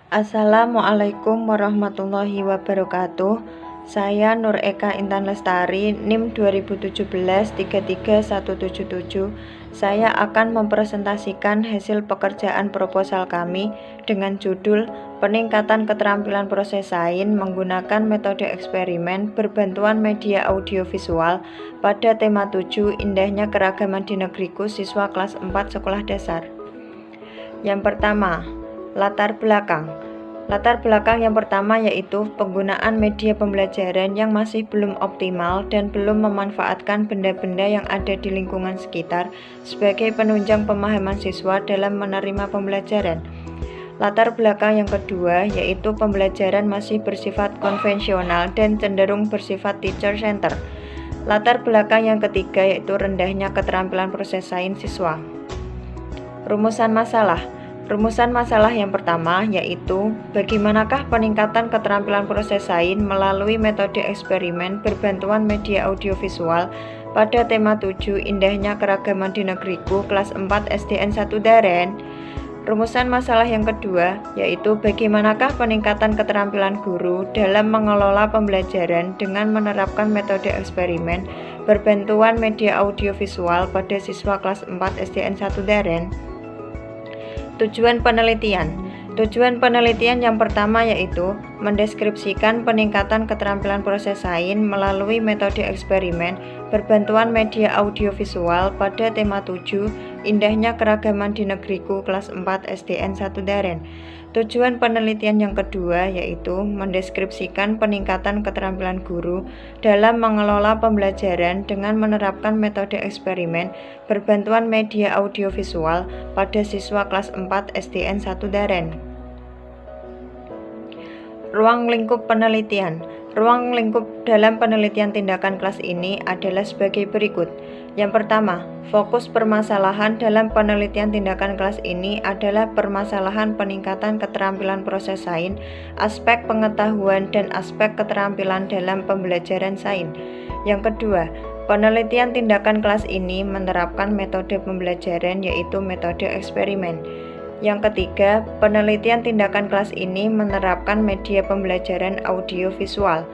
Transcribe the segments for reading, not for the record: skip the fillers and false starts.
Assalamualaikum warahmatullahi wabarakatuh. Saya Nur Eka Intan Lestari, NIM 2017-33177. Saya akan mempresentasikan hasil pekerjaan proposal kami dengan judul Peningkatan Keterampilan Proses Sains menggunakan metode eksperimen berbantuan media audiovisual pada tema 7 Indahnya Keragaman di Negeriku siswa kelas 4 sekolah dasar. Yang pertama, latar belakang. Latar belakang yang pertama yaitu penggunaan media pembelajaran yang masih belum optimal dan belum memanfaatkan benda-benda yang ada di lingkungan sekitar sebagai penunjang pemahaman siswa dalam menerima pembelajaran. Latar belakang yang kedua yaitu pembelajaran masih bersifat konvensional dan cenderung bersifat teacher center. Latar belakang yang ketiga yaitu rendahnya keterampilan proses sains siswa. Rumusan masalah. Rumusan masalah yang pertama yaitu bagaimanakah peningkatan keterampilan proses sains melalui metode eksperimen berbantuan media audiovisual pada tema 7 Indahnya Keragaman di Negeriku kelas 4 SDN 1 Daren. Rumusan masalah yang kedua yaitu bagaimanakah peningkatan keterampilan guru dalam mengelola pembelajaran dengan menerapkan metode eksperimen berbantuan media audiovisual pada siswa kelas 4 SDN 1 Daren. Tujuan penelitian. Tujuan penelitian yang pertama yaitu mendeskripsikan peningkatan keterampilan proses sains melalui metode eksperimen berbantuan media audiovisual pada tema 7 Indahnya Keragaman di Negeriku kelas 4 SDN 1 Daren. Tujuan penelitian yang kedua yaitu mendeskripsikan peningkatan keterampilan guru dalam mengelola pembelajaran dengan menerapkan metode eksperimen berbantuan media audiovisual pada siswa kelas 4 SDN 1 Daren. Ruang lingkup penelitian. Ruang lingkup dalam penelitian tindakan kelas ini adalah sebagai berikut. Yang pertama, fokus permasalahan dalam penelitian tindakan kelas ini adalah permasalahan peningkatan keterampilan proses sains, aspek pengetahuan dan aspek keterampilan dalam pembelajaran sains. Yang kedua, penelitian tindakan kelas ini menerapkan metode pembelajaran yaitu metode eksperimen. Yang ketiga, penelitian tindakan kelas ini menerapkan media pembelajaran audiovisual.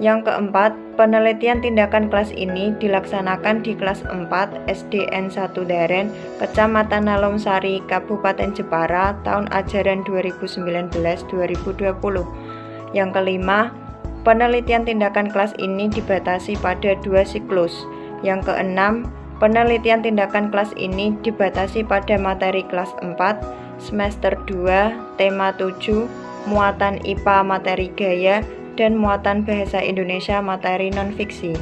Yang keempat, penelitian tindakan kelas ini dilaksanakan di kelas 4 SDN 1 Daren, Kecamatan Nalomsari, Kabupaten Jepara, tahun ajaran 2019-2020. Yang kelima, penelitian tindakan kelas ini dibatasi pada 2 siklus. Yang keenam, penelitian tindakan kelas ini dibatasi pada materi kelas 4, semester 2, tema 7, muatan IPA materi gaya, dan muatan bahasa Indonesia materi non-fiksi.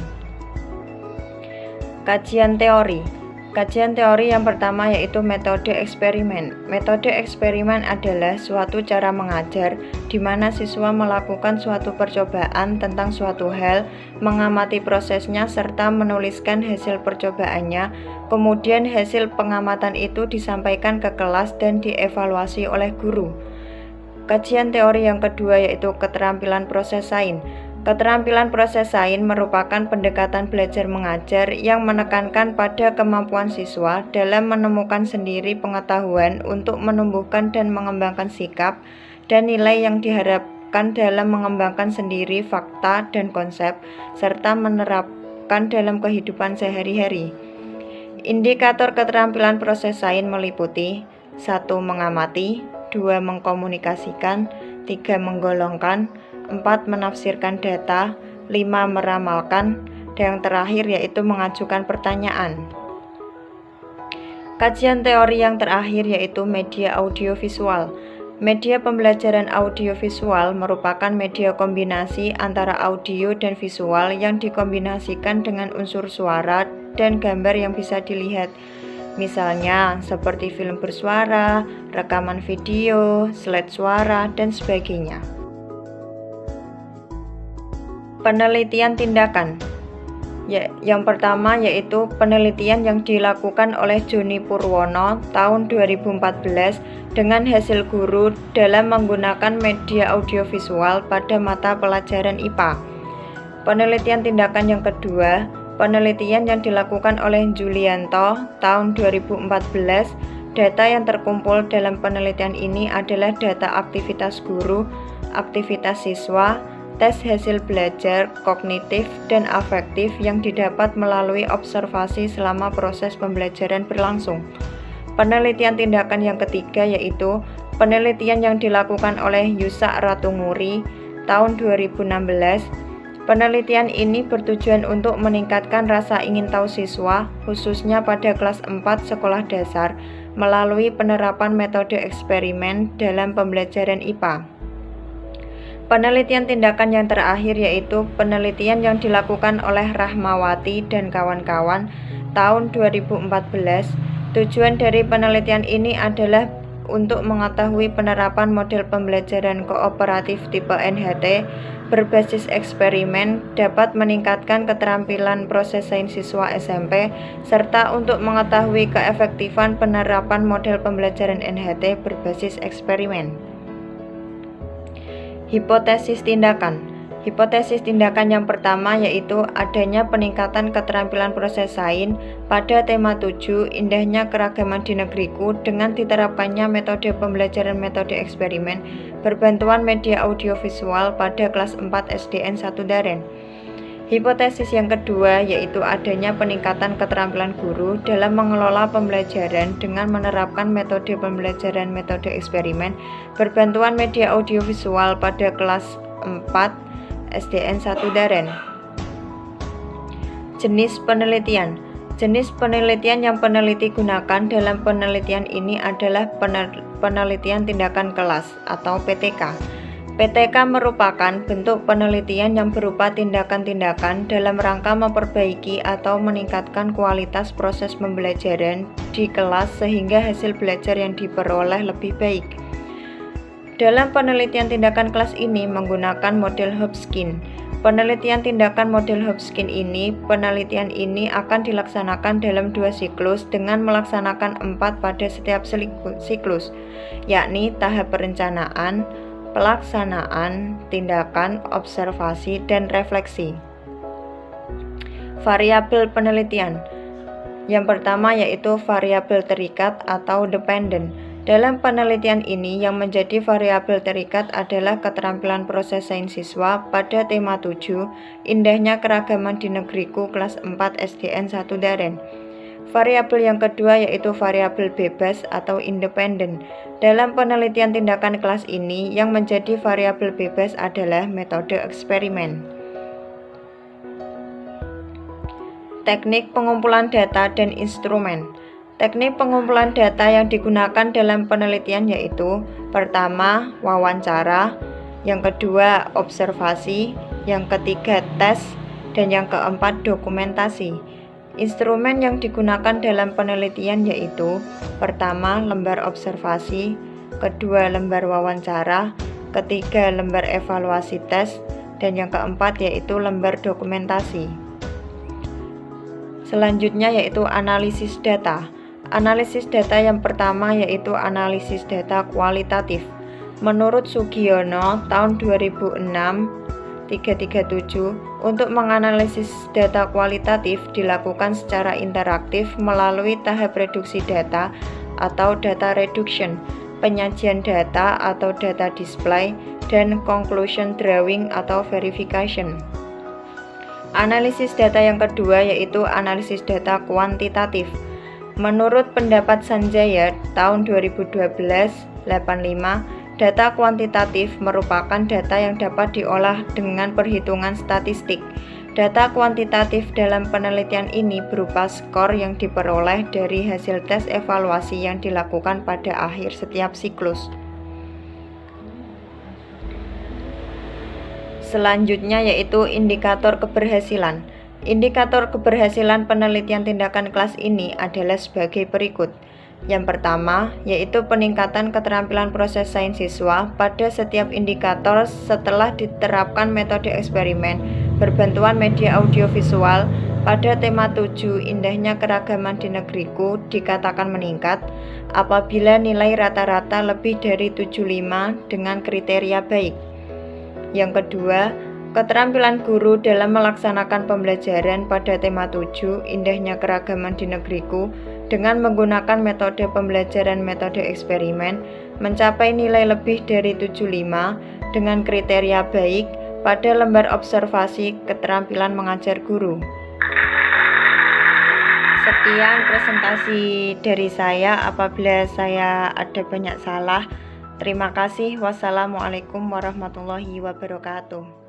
Kajian teori. Kajian teori yang pertama yaitu metode eksperimen. Metode eksperimen adalah suatu cara mengajar di mana siswa melakukan suatu percobaan tentang suatu hal, mengamati prosesnya serta menuliskan hasil percobaannya. Kemudian hasil pengamatan itu disampaikan ke kelas dan dievaluasi oleh guru. Kajian teori yang kedua yaitu keterampilan proses sains. Keterampilan proses sains merupakan pendekatan belajar mengajar yang menekankan pada kemampuan siswa dalam menemukan sendiri pengetahuan untuk menumbuhkan dan mengembangkan sikap dan nilai yang diharapkan dalam mengembangkan sendiri fakta dan konsep serta menerapkan dalam kehidupan sehari-hari. Indikator keterampilan proses sains meliputi 1. Mengamati, 2. Mengkomunikasikan, 3. Menggolongkan, 4. Menafsirkan data, 5. Meramalkan, dan yang terakhir yaitu mengajukan pertanyaan. Kajian teori yang terakhir yaitu media audiovisual. Media pembelajaran audiovisual merupakan media kombinasi antara audio dan visual yang dikombinasikan dengan unsur suara dan gambar yang bisa dilihat. Misalnya seperti film bersuara, rekaman video, slide suara, dan sebagainya. Penelitian tindakan. Yang pertama yaitu penelitian yang dilakukan oleh Joni Purwono tahun 2014 dengan hasil guru dalam menggunakan media audiovisual pada mata pelajaran IPA. Penelitian tindakan yang kedua, penelitian yang dilakukan oleh Julianto tahun 2014 Data yang terkumpul dalam penelitian ini adalah data aktivitas guru, aktivitas siswa, tes hasil belajar, kognitif, dan afektif yang didapat melalui observasi selama proses pembelajaran berlangsung. Penelitian tindakan yang ketiga yaitu penelitian yang dilakukan oleh Yusak Ratunguri tahun 2016. Penelitian ini bertujuan untuk meningkatkan rasa ingin tahu siswa, khususnya pada kelas 4 sekolah dasar, melalui penerapan metode eksperimen dalam pembelajaran IPA. Penelitian tindakan yang terakhir yaitu penelitian yang dilakukan oleh Rahmawati dan kawan-kawan tahun 2014. Tujuan dari penelitian ini adalah untuk mengetahui penerapan model pembelajaran kooperatif tipe NHT berbasis eksperimen dapat meningkatkan keterampilan proses sains siswa SMP, serta untuk mengetahui keefektifan penerapan model pembelajaran NHT berbasis eksperimen. Hipotesis tindakan. Hipotesis tindakan yang pertama yaitu adanya peningkatan keterampilan proses sains pada tema 7 indahnya keragaman di negeriku dengan diterapkannya metode pembelajaran metode eksperimen berbantuan media audiovisual pada kelas 4 SDN 1 Daren. Hipotesis yang kedua yaitu adanya peningkatan keterampilan guru dalam mengelola pembelajaran dengan menerapkan metode pembelajaran metode eksperimen berbantuan media audiovisual pada kelas 4 SDN 1 Daren. Jenis penelitian. Jenis penelitian yang peneliti gunakan dalam penelitian ini adalah penelitian tindakan kelas atau PTK. PTK merupakan bentuk penelitian yang berupa tindakan-tindakan dalam rangka memperbaiki atau meningkatkan kualitas proses pembelajaran di kelas sehingga hasil belajar yang diperoleh lebih baik. Dalam penelitian tindakan kelas ini menggunakan model Hopkins. Penelitian tindakan model Hopkins penelitian ini akan dilaksanakan dalam 2 siklus dengan melaksanakan 4 pada setiap siklus, yakni tahap perencanaan, pelaksanaan, tindakan, observasi, dan refleksi. Variabel penelitian. Yang pertama yaitu variabel terikat atau dependent. Dalam penelitian ini yang menjadi variabel terikat adalah keterampilan proses sains siswa pada tema 7 indahnya keragaman di negeriku kelas 4 SDN 1 Daren. Variabel yang kedua yaitu variabel bebas atau independen. Dalam penelitian tindakan kelas ini yang menjadi variabel bebas adalah metode eksperimen. Teknik pengumpulan data dan instrumen. Teknik pengumpulan data yang digunakan dalam penelitian yaitu pertama, wawancara, yang kedua, observasi, yang ketiga, tes, dan yang keempat, dokumentasi. Instrumen yang digunakan dalam penelitian yaitu pertama, lembar observasi, kedua, lembar wawancara, ketiga, lembar evaluasi tes, dan yang keempat yaitu lembar dokumentasi. Selanjutnya yaitu analisis data. Analisis data yang pertama yaitu analisis data kualitatif. Menurut Sugiono tahun 2006 337, untuk menganalisis data kualitatif dilakukan secara interaktif melalui tahap reduksi data atau data reduction, penyajian data atau data display, dan conclusion drawing atau verification. Analisis data yang kedua yaitu analisis data kuantitatif. Menurut pendapat Sanjaya tahun 2012-85, data kuantitatif merupakan data yang dapat diolah dengan perhitungan statistik. Data kuantitatif dalam penelitian ini berupa skor yang diperoleh dari hasil tes evaluasi yang dilakukan pada akhir setiap siklus. Selanjutnya yaitu indikator keberhasilan. Indikator keberhasilan penelitian tindakan kelas ini adalah sebagai berikut. Yang pertama, yaitu peningkatan keterampilan proses sains siswa pada setiap indikator setelah diterapkan metode eksperimen berbantuan media audiovisual pada tema 7 indahnya keragaman di negeriku dikatakan meningkat apabila nilai rata-rata lebih dari 75 dengan kriteria baik. Yang kedua, keterampilan guru dalam melaksanakan pembelajaran pada tema 7 indahnya keragaman di negeriku dengan menggunakan metode pembelajaran metode eksperimen mencapai nilai lebih dari 75 dengan kriteria baik pada lembar observasi keterampilan mengajar guru. Sekian presentasi dari saya. Apabila saya ada banyak salah, terima kasih. Wassalamualaikum warahmatullahi wabarakatuh.